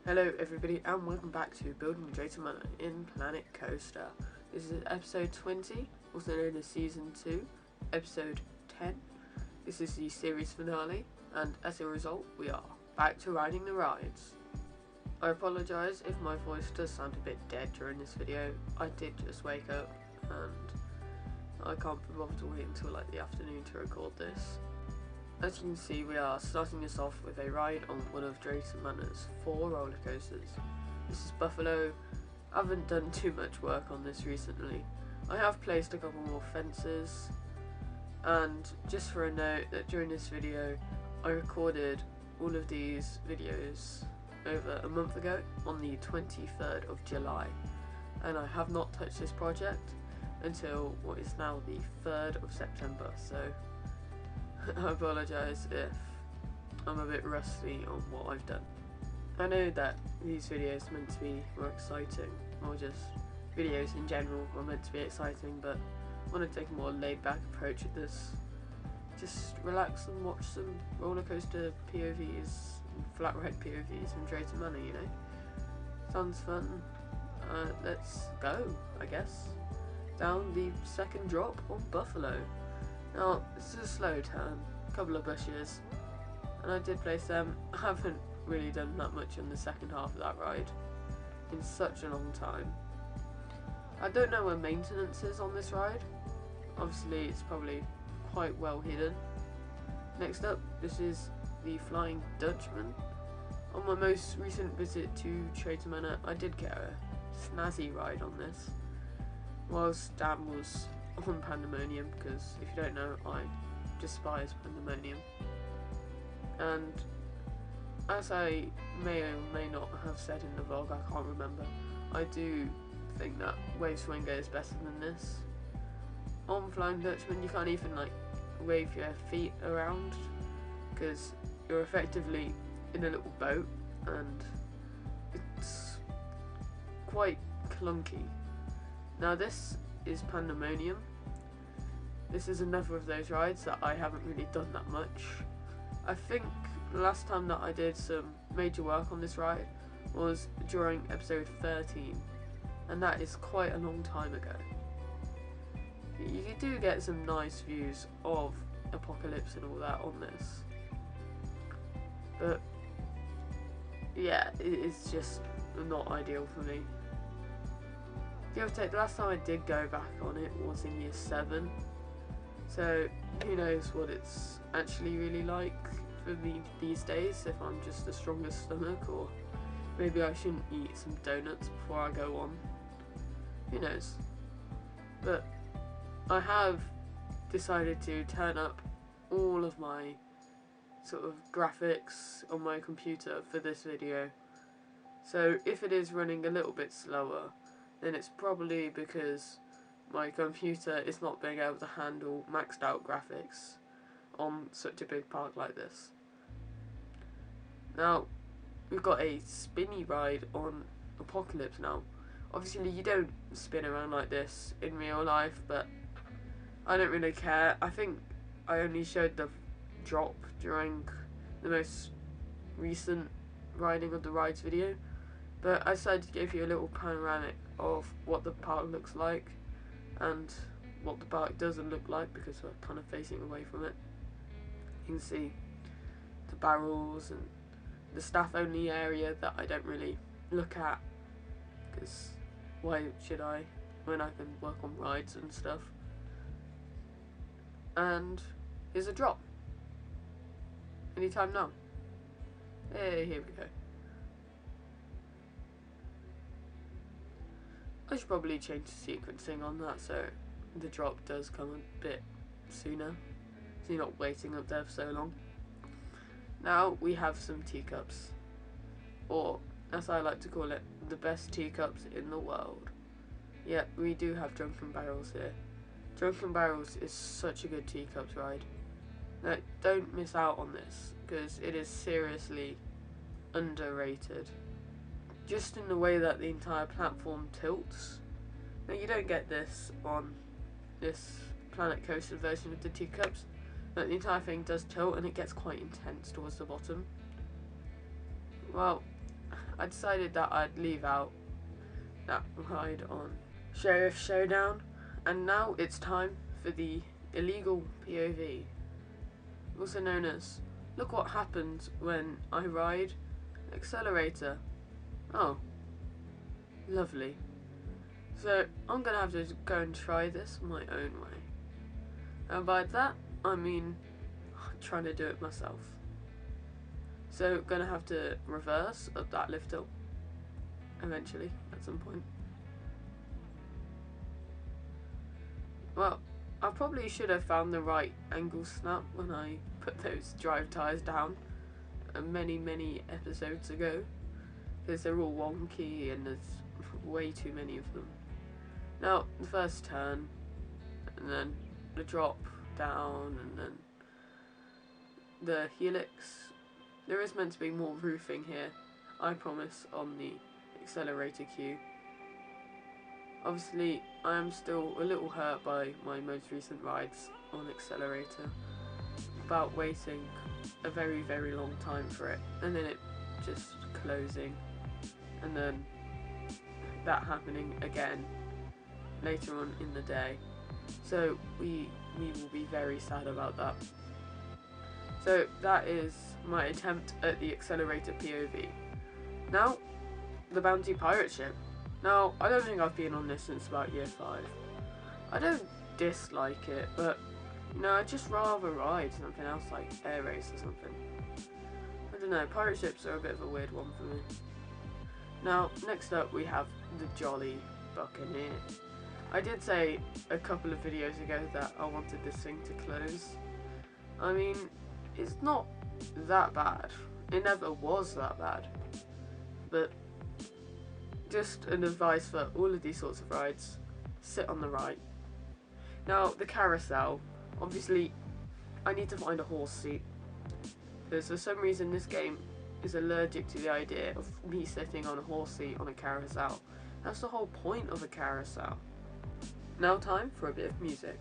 Hello everybody and welcome back to Building Drayton Manor in Planet Coaster. This is episode 20, also known as season 2, episode 10. This is the series finale and as a result we are back to riding the rides. I apologise if my voice does sound a bit dead during this video. I did just wake up and I can't be bothered to wait until like the afternoon to record this. As you can see, we are starting this off with a ride on one of Drayton Manor's 4 roller coasters. This is Buffalo. I haven't done too much work on this recently. I have placed a couple more fences, and just for a note that during this video I recorded all of these videos over a month ago on the 23rd of July, and I have not touched this project until what is now the 3rd of September, so I apologise if I'm a bit rusty on what I've done. I know that these videos are meant to be more exciting, or just videos in general are meant to be exciting, but I want to take a more laid back approach at this. Just relax and watch some roller coaster POVs, flat ride POVs from Drayton Manor, you know. Sounds fun. Let's go, I guess. Down the second drop on Buffalo. Now, this is a slow turn, a couple of bushes, and I did place them. I haven't really done that much in the second half of that ride in such a long time. I don't know where maintenance is on this ride. Obviously, it's probably quite well hidden. Next up, this is the Flying Dutchman. On my most recent visit to Drayton Manor, I did get a snazzy ride on this, whilst Dan was on Pandemonium, because if you don't know, I despise Pandemonium. And as I may or may not have said in the vlog, I can't remember, I do think that Wave Swinger is better than this. On Flying Dutchman you can't even like wave your feet around, because you're effectively in a little boat and it's quite clunky. Now this is Pandemonium. This is another of those rides that I haven't really done that much. I think the last time that I did some major work on this ride was during episode 13, and that is quite a long time ago. You do get some nice views of Apocalypse and all that on this, but yeah, it's just not ideal for me. Give or take, the last time I did go back on it was in year 7, so who knows what it's actually really like for me these days, if I'm just the strongest stomach, or maybe I shouldn't eat some donuts before I go on, who knows. But I have decided to turn up all of my sort of graphics on my computer for this video, so if it is running a little bit slower, then it's probably because my computer is not being able to handle maxed out graphics on such a big park like this. Now, we've got a spinny ride on Apocalypse now. Obviously you don't spin around like this in real life, but I don't really care. I think I only showed the drop during the most recent riding of the rides video, but I decided to give you a little panoramic of what the park looks like and what the park doesn't look like, because we're kind of facing away from it. You can see the barrels and the staff only area that I don't really look at, because why should I when I can work on rides and stuff. And here's a drop. Anytime now. Hey, here we go. I should probably change the sequencing on that so the drop does come a bit sooner, so you're not waiting up there for so long. Now we have some teacups, or as I like to call it, the best teacups in the world. Yeah, we do have Drunken Barrels here. Drunken Barrels is such a good teacups ride. Now, don't miss out on this, because it is seriously underrated. Just in the way that the entire platform tilts. Now you don't get this on this Planet Coaster version of the teacups, but the entire thing does tilt and it gets quite intense towards the bottom. Well, I decided that I'd leave out that ride on Sheriff Showdown, and now it's time for the illegal POV, also known as look what happens when I ride an accelerator. Oh, lovely. So I'm gonna have to go and try this my own way, and by that I mean trying to do it myself. So gonna have to reverse up that lift hill eventually at some point. Well, I probably should have found the right angle snap when I put those drive tyres down many episodes ago, because they're all wonky and there's way too many of them. Now, the first turn, and then the drop down, and then the helix. There is meant to be more roofing here, I promise, on the accelerator cue. Obviously, I am still a little hurt by my most recent rides on accelerator, about waiting a very long time for it, and then it just closing, and then that happening again later on in the day. So we will be very sad about that. So that is my attempt at the accelerator POV. Now, the bounty pirate ship. Now, I don't think I've been on this since about year 5. I don't dislike it, but you know, I'd just rather ride something else like air race or something. I don't know, pirate ships are a bit of a weird one for me. Now, next up we have the Jolly Buccaneer. I did say a couple of videos ago that I wanted this thing to close. I mean, it's not that bad. It never was that bad. But just an advice for all of these sorts of rides, sit on the right. Now, the carousel, obviously I need to find a horse seat, because for some reason this game is allergic to the idea of me sitting on a horse seat on a carousel. That's the whole point of a carousel. Now time for a bit of music.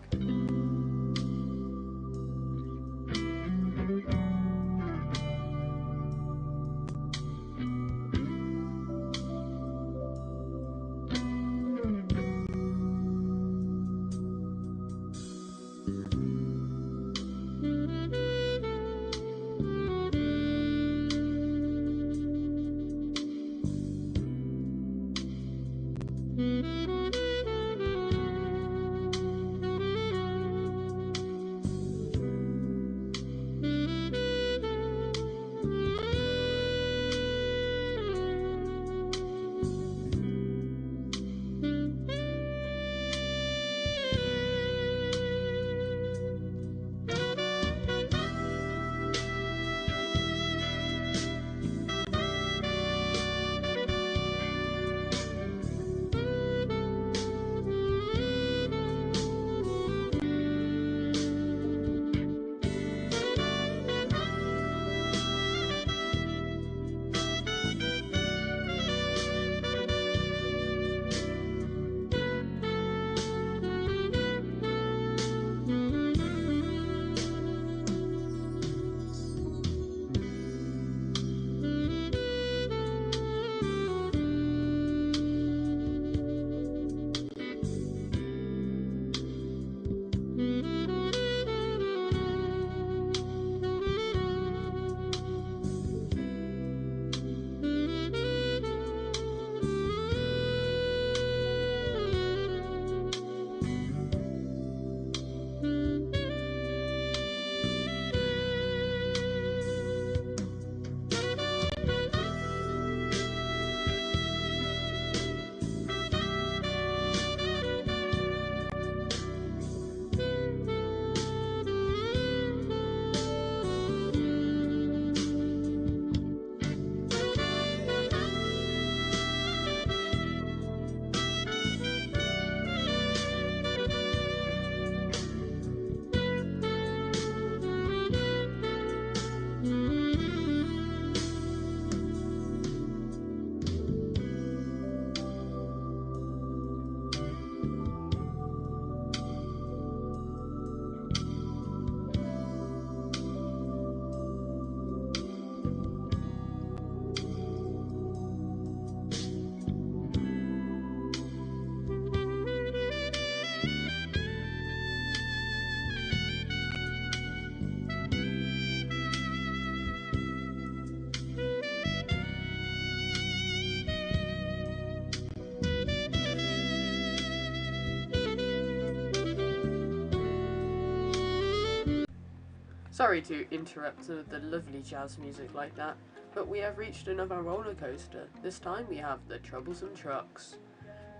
Sorry to interrupt with the lovely jazz music like that, but we have reached another roller coaster. This time we have the Troublesome Trucks.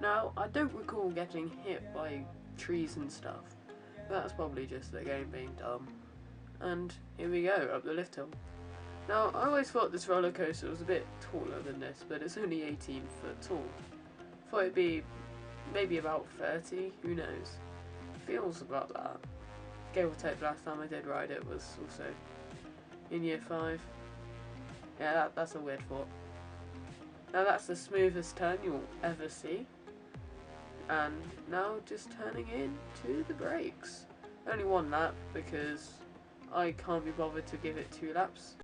Now, I don't recall getting hit by trees and stuff. That's probably just the game being dumb. And here we go, up the lift hill. Now, I always thought this roller coaster was a bit taller than this, but it's only 18 foot tall. Thought it'd be maybe about 30, who knows. Feels about that. Give or take, last time I did ride it was also in year 5. Yeah, that's a weird thought. Now that's the smoothest turn you'll ever see. And now just turning in to the brakes. Only one lap because I can't be bothered to give it 2 laps.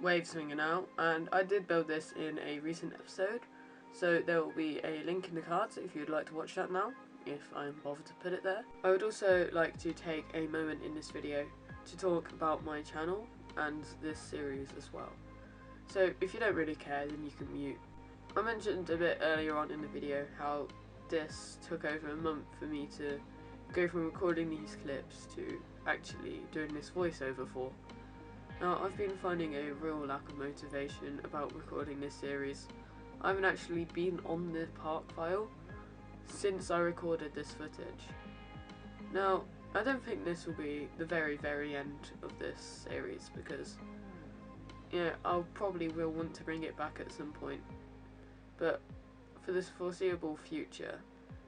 Wave swinging out, and I did build this in a recent episode, so there will be a link in the cards if you'd like to watch that now, if I'm bothered to put it there. I would also like to take a moment in this video to talk about my channel and this series as well. So if you don't really care, then you can mute. I mentioned a bit earlier on in the video how this took over a month for me to go from recording these clips to actually doing this voiceover for. Now, I've been finding a real lack of motivation about recording this series. I haven't actually been on the park file, since I recorded this footage. Now, I don't think this will be the very end of this series, because I'll probably will want to bring it back at some point. But for this foreseeable future,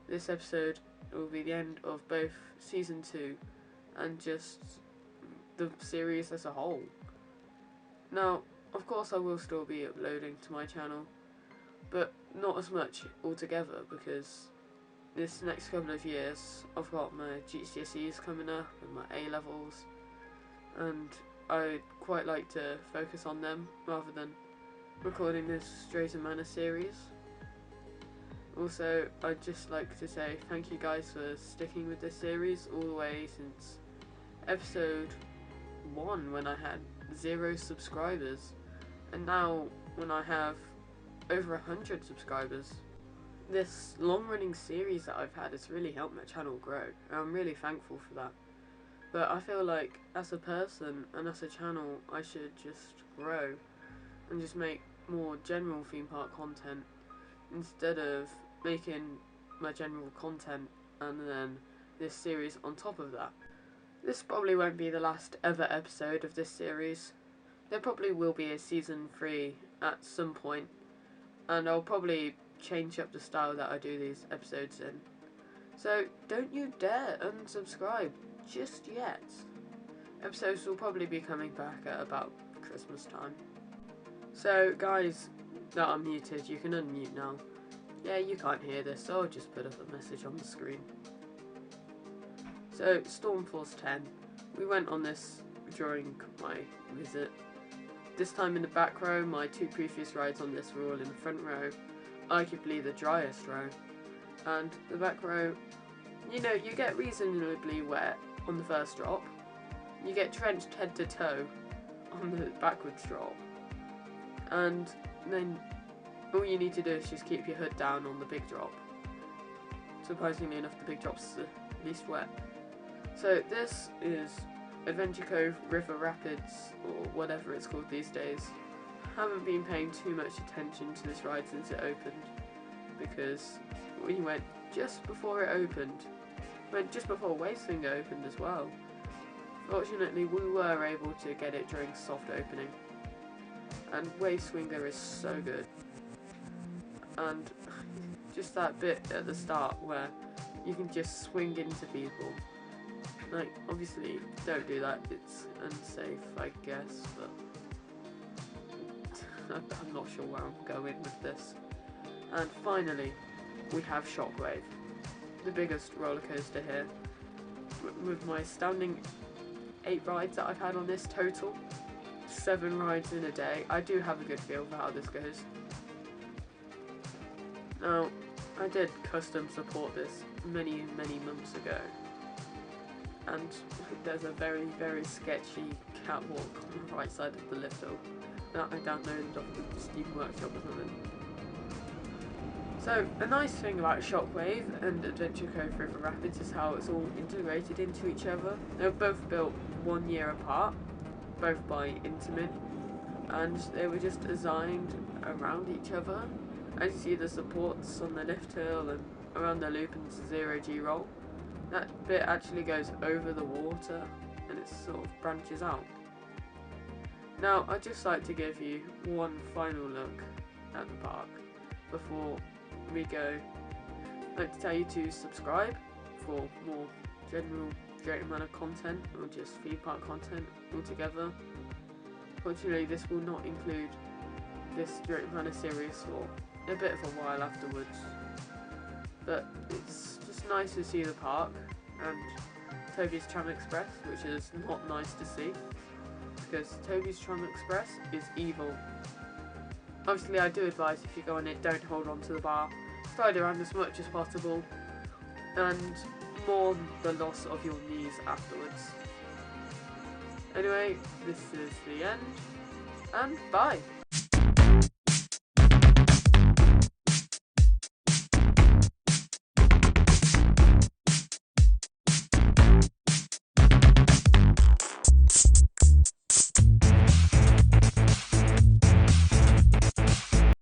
this episode will be the end of both season 2 and just the series as a whole. Now, of course I will still be uploading to my channel, but not as much altogether, because this next couple of years I've got my GCSEs coming up and my A-levels, and I'd quite like to focus on them rather than recording this Drayton Manor series. Also, I'd just like to say thank you guys for sticking with this series all the way since episode 1, when I had 0 subscribers, and now when I have over 100 subscribers. This long running series that I've had has really helped my channel grow, and I'm really thankful for that. But I feel like as a person and as a channel I should just grow and just make more general theme park content instead of making my general content and then this series on top of that. This probably won't be the last ever episode of this series. There probably will be a season 3 at some point, and I'll probably change up the style that I do these episodes in. So don't you dare unsubscribe just yet. Episodes will probably be coming back at about Christmas time. So guys that are muted, you can unmute now. Yeah, you can't hear this, so I'll just put up a message on the screen. So, Stormforce 10. We went on this during my visit. This time in the back row. My 2 previous rides on this were all in the front row. Arguably the driest row. And the back row, you get reasonably wet on the first drop. You get drenched head to toe on the backwards drop. And then all you need to do is just keep your hood down on the big drop. Surprisingly enough, the big drop's the least wet. So this is Adventure Cove River Rapids, or whatever it's called these days. Haven't been paying too much attention to this ride since it opened, because we went just before it opened. Went just before Wave Swinger opened as well. Fortunately, we were able to get it during soft opening. And Wave Swinger is so good. And just that bit at the start where you can just swing into people. Like, obviously, don't do that, it's unsafe, I guess, but I'm not sure where I'm going with this. And finally, we have Shockwave, the biggest roller coaster here. With my astounding 8 rides that I've had on this total, 7 rides in a day, I do have a good feel for how this goes. Now, I did custom support this many months ago, and there's a very sketchy catwalk on the right side of the lift hill that I downloaded off the Steam Workshop or something. So, a nice thing about Shockwave and Adventure Cove River Rapids is how it's all integrated into each other. They were both built 1 year apart, both by Intamin, and they were just designed around each other. As you see, the supports on the lift hill and around the loop and 0G roll, that bit actually goes over the water and it sort of branches out. Now, I'd just like to give you one final look at the park before we go. I'd like to tell you to subscribe for more general Drayton Manor content, or just theme park content altogether. Fortunately, this will not include this Drayton Manor series for a bit of a while afterwards, but it's just nice to see the park and Toby's Tram Express, which is not nice to see because Toby's Tram Express is evil. Obviously, I do advise if you go on it, don't hold on to the bar, slide around as much as possible and mourn the loss of your knees afterwards. Anyway, this is the end, and bye!